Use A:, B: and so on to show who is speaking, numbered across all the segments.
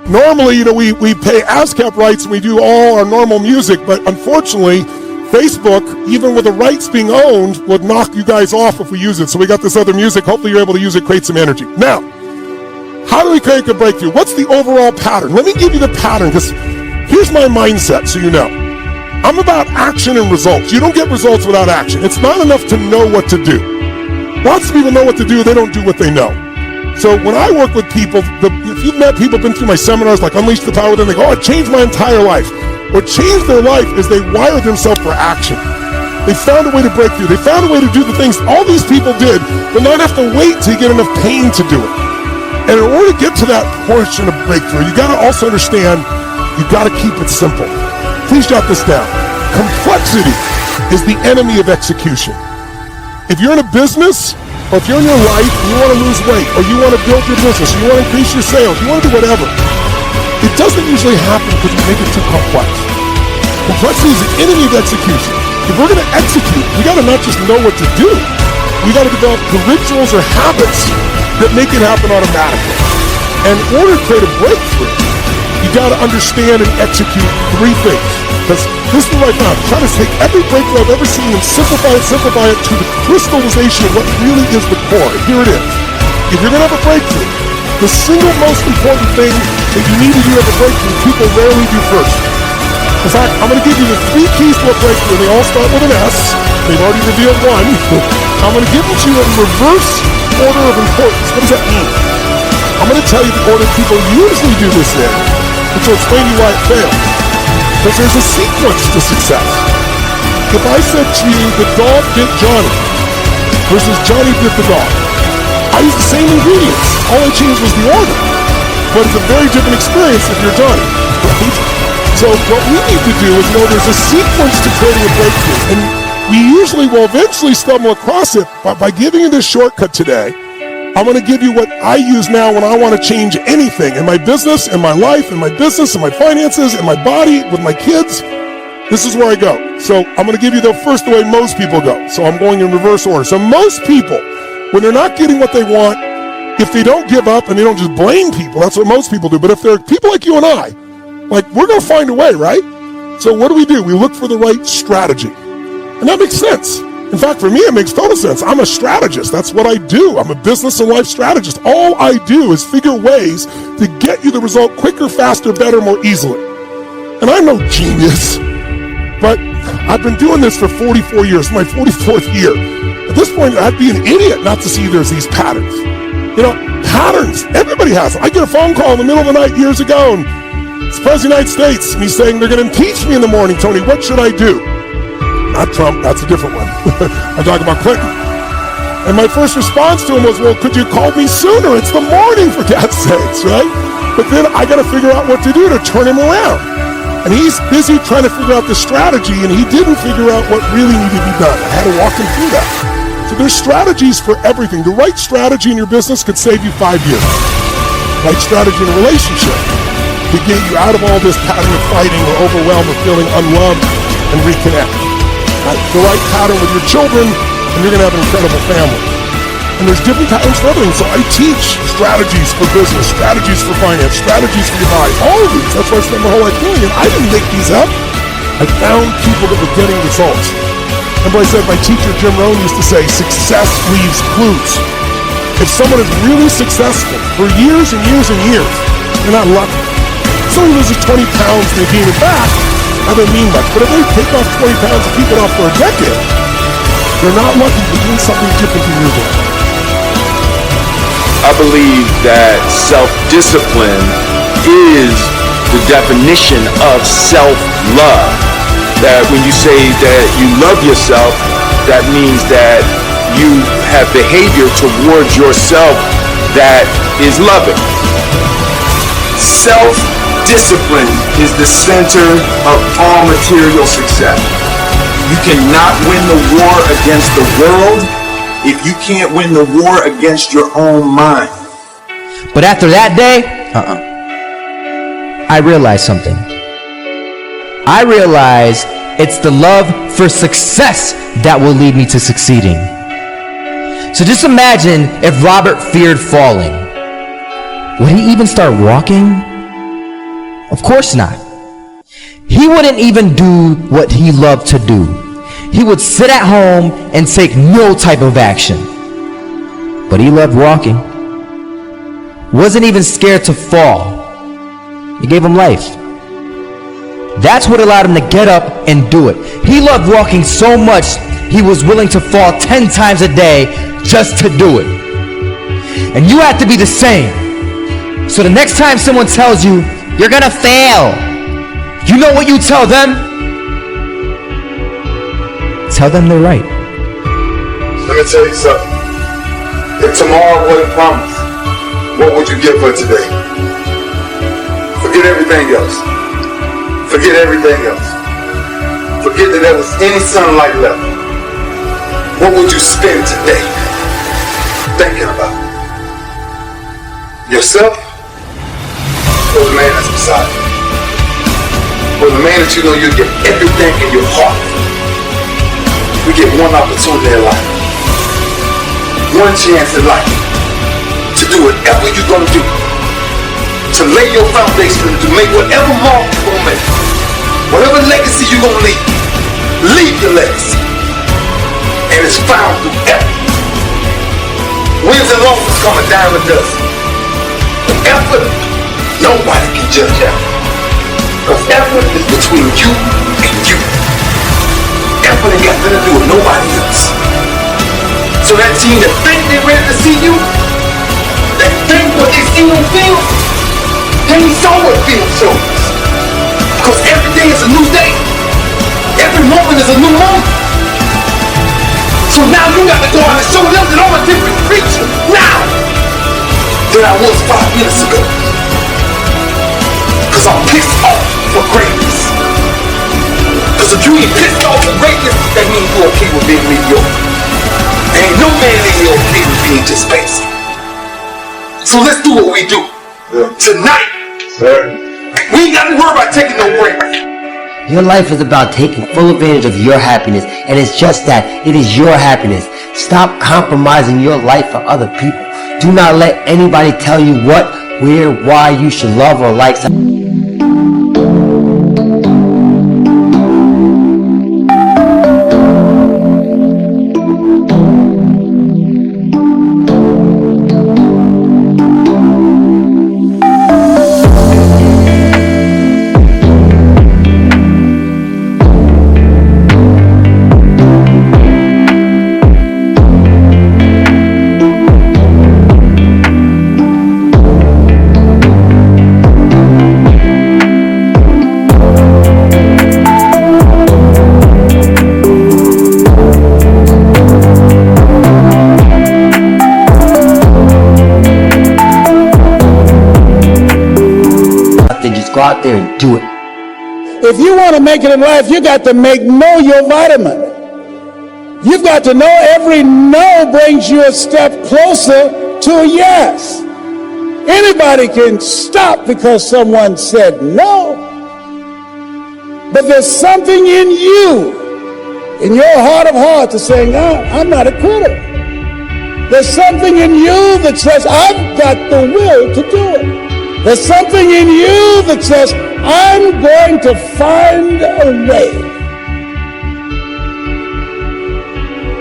A: Normally, we pay ASCAP rights and we do all our normal music, but unfortunately, Facebook, even with the rights being owned, would knock you guys off if we use it. So we got this other music. Hopefully you're able to use it, create some energy. Now, how do we create a breakthrough? What's the overall pattern? Let me give you the pattern, because here's my mindset so you know. I'm about action and results. You don't get results without action. It's not enough to know what to do. Lots of people know what to do. They don't do what they know. So when I work with people, if you've met people, been through my seminars like Unleash the Power Within, they go, oh, it changed my entire life. What changed their life is they wired themselves for action. They found a way to break through. They found a way to do the things all these people did, but not have to wait till you get enough pain to do it. And in order to get to that portion of breakthrough, you got to also understand you got to keep it simple. Please jot this down. Complexity is the enemy of execution. If you're in a business, or if you're in your life and you want to lose weight, or you want to build your business, or you want to increase your sales, you want to do whatever, it doesn't usually happen because we make it too complex. Complexity is the enemy of execution. If we're going to execute, we got to not just know what to do, we got to develop the rituals or habits that make it happen automatically. And in order to create a breakthrough, you got to understand and execute three things. Because this is what I found. Try to take every breakthrough I've ever seen and simplify it to the crystallization of what really is the core. And here it is. If you're going to have a breakthrough, the single most important thing that you need to do at a breakthrough, people rarely do first. In fact, I'm going to give you the three keys to a breakthrough. They all start with an S. They've already revealed one. I'm going to give them to you in reverse order of importance. What does that mean? I'm going to tell you the order people usually do this in, which will explain to you why it failed. Because there's a sequence to success. If I said to you, the dog bit Johnny versus Johnny bit the dog, I used the same ingredients. All I changed was the order. But it's a very different experience if you're Johnny, right? So what we need to do is know there's a sequence to creating a breakthrough. And we usually will eventually stumble across it, but by giving you this shortcut today, I'm going to give you what I use now when I want to change anything in my business, in my life, in my business, in my finances, in my body, with my kids. This is where I go. So I'm going to give you the way most people go. So I'm going in reverse order. So most people, when they're not getting what they want, if they don't give up and they don't just blame people, that's what most people do. But if they're people like you and I, like, we're going to find a way, right? So what do? We look for the right strategy. And that makes sense. In fact, for me, it makes total sense. I'm a strategist. That's what I do. I'm a business and life strategist. All I do is figure ways to get you the result quicker, faster, better, more easily. And I'm no genius, but I've been doing this for 44 years, my 44th year. At this point, I'd be an idiot not to see there's these patterns. Patterns. Everybody has them. I get a phone call in the middle of the night years ago, and it's the President of the United States, and he's saying, they're going to impeach me in the morning, Tony. What should I do? Not Trump, that's a different one. I'm talking about Clinton. And my first response to him was, well, could you call me sooner? It's the morning, for God's sakes, right? But then I got to figure out what to do to turn him around. And he's busy trying to figure out the strategy, and he didn't figure out what really needed to be done. I had to walk him through that. So there's strategies for everything. The right strategy in your business could save you 5 years. Right strategy in a relationship to get you out of all this pattern of fighting or overwhelmed or feeling unloved and reconnect. The right pattern with your children, and you're going to have an incredible family. And there's different patterns for everything. So I teach strategies for business, strategies for finance, strategies for your body, all of these. That's what I spent my whole life doing. And I didn't make these up. I found people that were getting results. Remember I said my teacher Jim Rohn used to say, success leaves clues. If someone is really successful for years and years and years, they're not lucky. Someone loses 20 pounds and they gain it back, I don't mean much, but if they take off 20 pounds and keep it off for a decade, they're not lucky. They're doing something different than you're doing.
B: I believe that self-discipline is the definition of self-love. That when you say that you love yourself, that means that you have behavior towards yourself that is loving. Self-discipline is the center of all material success. You cannot win the war against the world if you can't win the war against your own mind.
C: But after that day, I realized something. I realized it's the love for success that will lead me to succeeding. So just imagine if Robert feared falling. Would he even start walking? Of course not. He wouldn't even do what he loved to do. He would sit at home and take no type of action. But he loved walking. Wasn't even scared to fall. It gave him life. That's what allowed him to get up and do it. He loved walking so much, he was willing to fall 10 times a day just to do it. And you have to be the same. So the next time someone tells you, you're gonna fail, you know what you tell them? Tell them they're right.
D: Let me tell you something. If tomorrow wasn't promised, what would you give for today? Forget everything else. Forget everything else. Forget that there was any sunlight left. What would you spend today thinking about? Yourself or the man that's beside you? Or the man that you know you give everything in your heart. We get one opportunity in life, one chance in life to do whatever you're going to do, to lay your foundation, to make whatever mark you're going to make, whatever legacy you're going to leave your legacy. And it's found through effort. Wins and losses come a dime a dozen. But effort, nobody can judge effort. Because effort is between you and you. Effort ain't got nothing to do with nobody else. So that team that think they're ready to see you, that think what they see on film, they ain't saw what film shows. Because every day is a new day. Every moment is a new moment. So now you got to go out and show them that I'm a different creature now than I was 5 minutes ago. Because I'm pissed off for greatness. Because if you ain't pissed off for greatness, that means you're okay with being mediocre. Ain't no man in here okay with being just basic. So let's do what we do. Tonight, we ain't got to worry about taking no break.
E: Your life is about taking full advantage of your happiness, and it's just that. It is your happiness. Stop compromising your life for other people. Do not let anybody tell you what, where, why you should love or like something. Go out there and do it.
F: If you want to make it in life, you got to know your vitamin. You've got to know every no brings you a step closer to a yes. Anybody can stop because someone said no. But there's something in you, in your heart of hearts, that's saying, I'm not a quitter. There's something in you that says, I've got the will to do it. There's something in you that says, I'm going to find a way.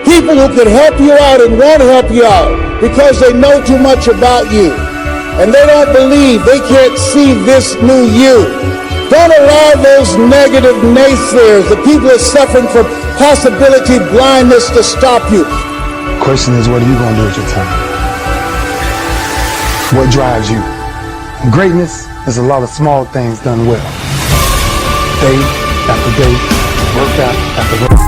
F: People who can help you out and won't help you out because they know too much about you. And they don't believe, they can't see this new you. Don't allow those negative naysayers, the people that are suffering from possibility blindness, to stop you.
G: The question is, what are you going to do with your time? What drives you? Greatness is a lot of small things done well. Day after day, workout after workout.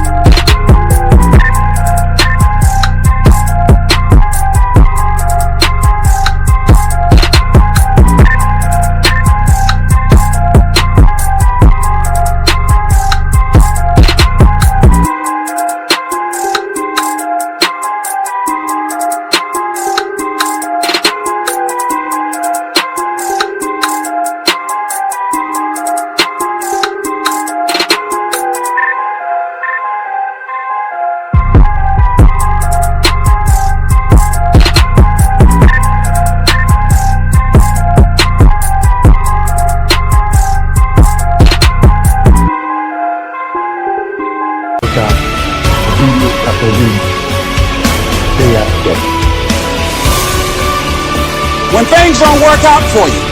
F: things don't work out for you,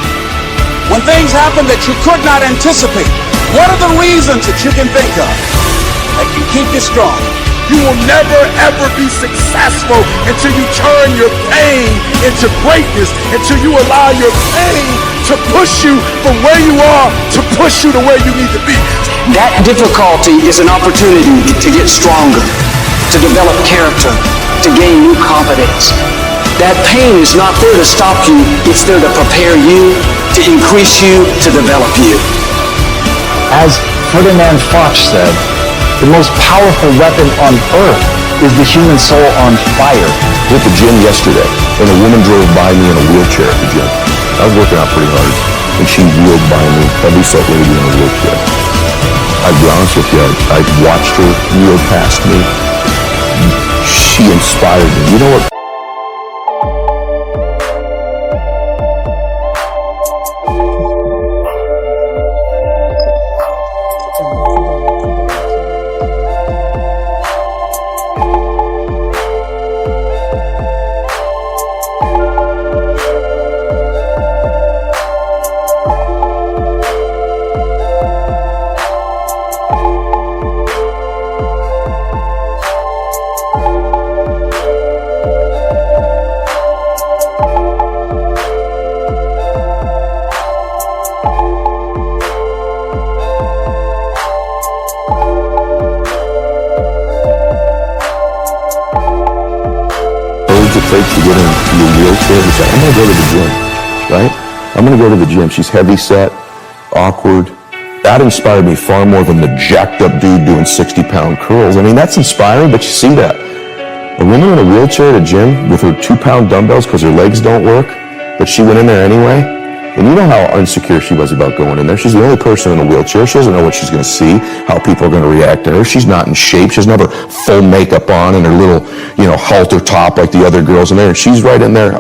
F: when things happen that you could not anticipate, what are the reasons that you can think of that can keep you strong?
A: You will never ever be successful until you turn your pain into greatness, until you allow your pain to push you from where you are to push you to where you need to be.
H: That difficulty is an opportunity to get stronger, to develop character, to gain new confidence. That pain is not there to stop you, it's there to prepare you, to increase you, to develop you.
I: As Ferdinand Foch said, the most powerful weapon on earth is the human soul on fire.
J: I went to the gym yesterday, and a woman drove by me in a wheelchair at the gym. I was working out pretty hard, and she wheeled by me, heavy set lady in a wheelchair. I'll be honest with you, I watched her wheel past me. She inspired me. You know what? Takes to get into your wheelchair and say, I'm going to go to the gym, right? I'm going to go to the gym. She's heavy set, awkward. That inspired me far more than the jacked up dude doing 60-pound curls. I mean, that's inspiring, but you see that. A woman in a wheelchair at a gym with her 2-pound dumbbells because her legs don't work, but she went in there anyway. And you know how insecure she was about going in there. She's the only person in a wheelchair. She doesn't know what she's going to see, how people are going to react to her. She's not in shape. She doesn't have her full makeup on and her little, halter top like the other girls in there. And she's right in there.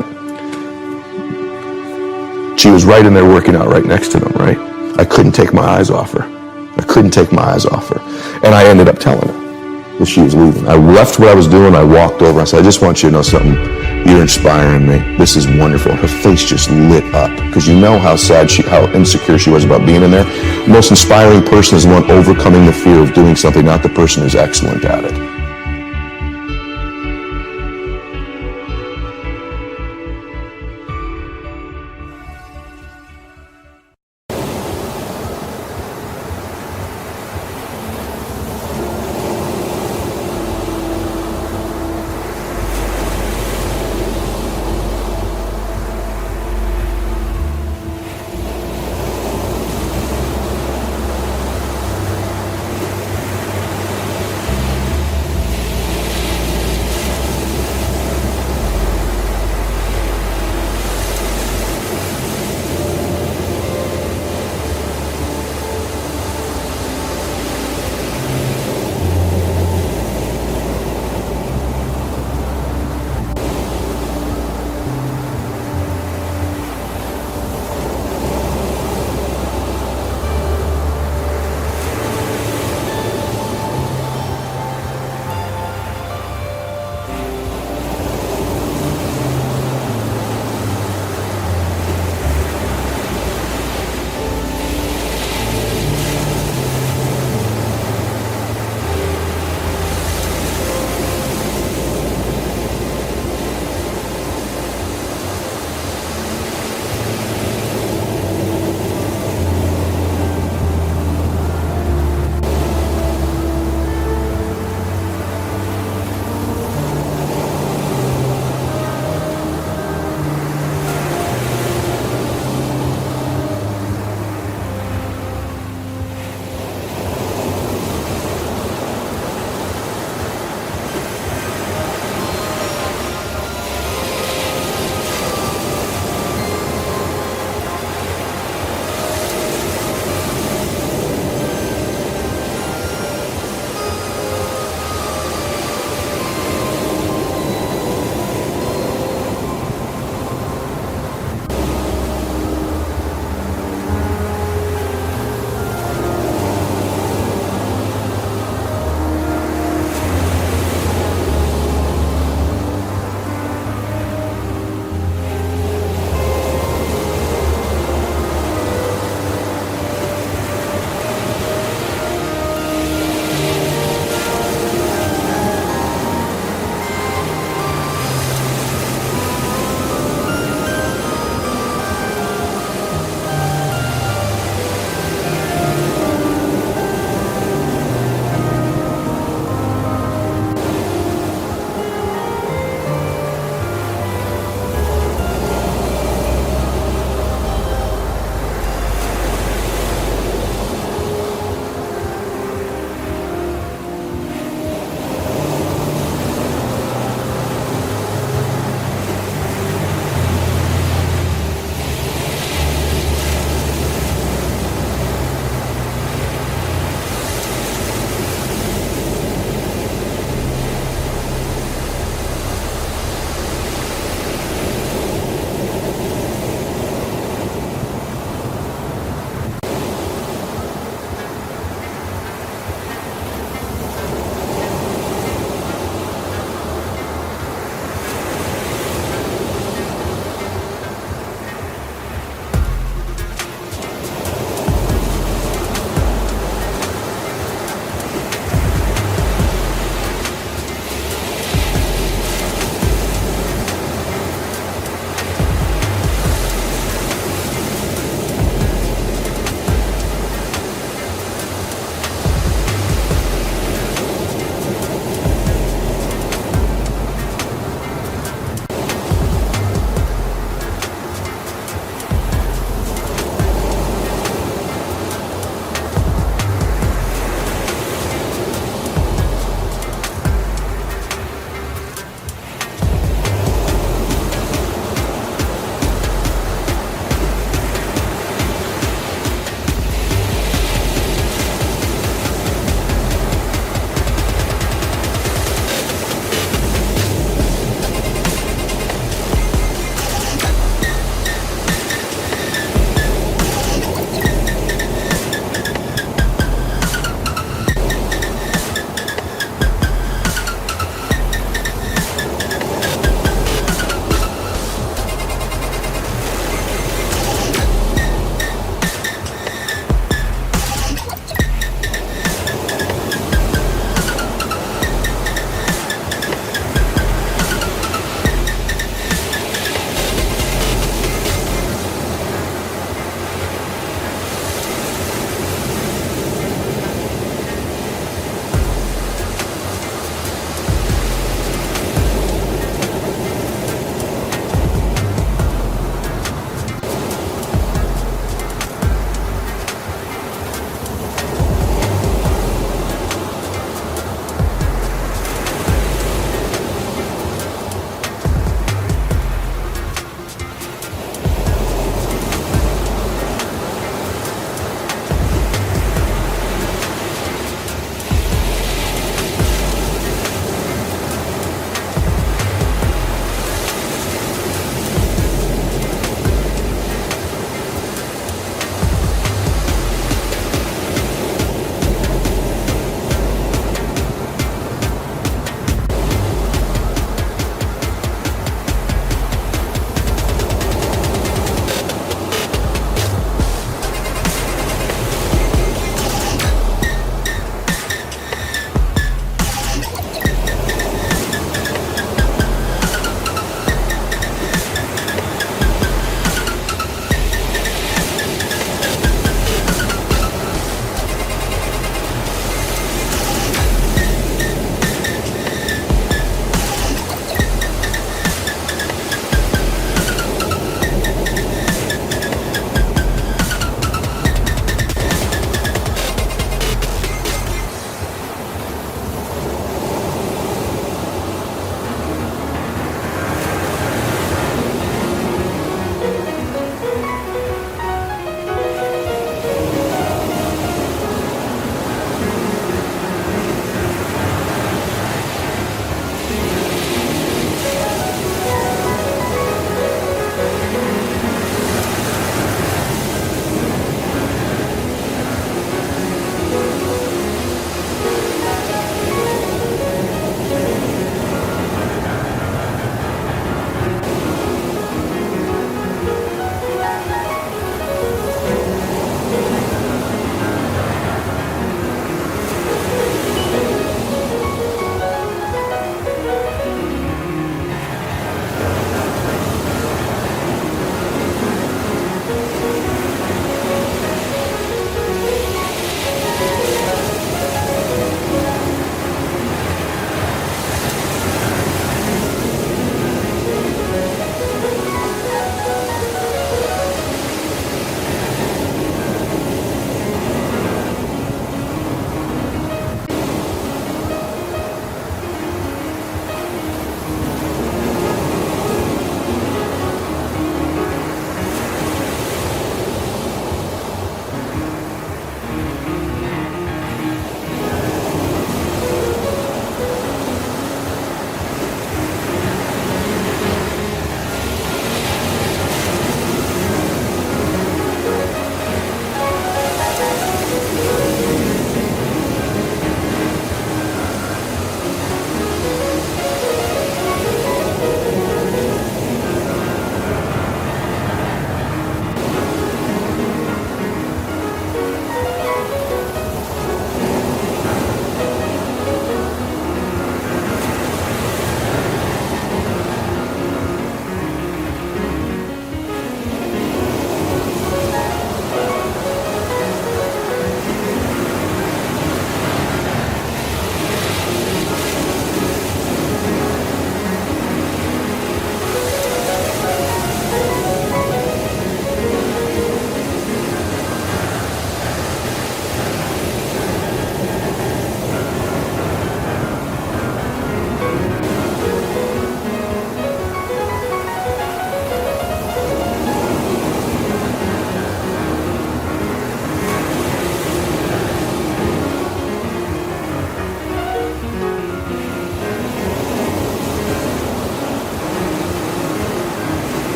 J: She was right in there working out right next to them, right? I couldn't take my eyes off her. And I ended up telling her that she was leaving. I left what I was doing. I walked over. I said, I just want you to know something. You're inspiring me. This is wonderful. Her face just lit up because you know how sad how insecure she was about being in there. The most inspiring person is the one overcoming the fear of doing something, not the person who's excellent at it.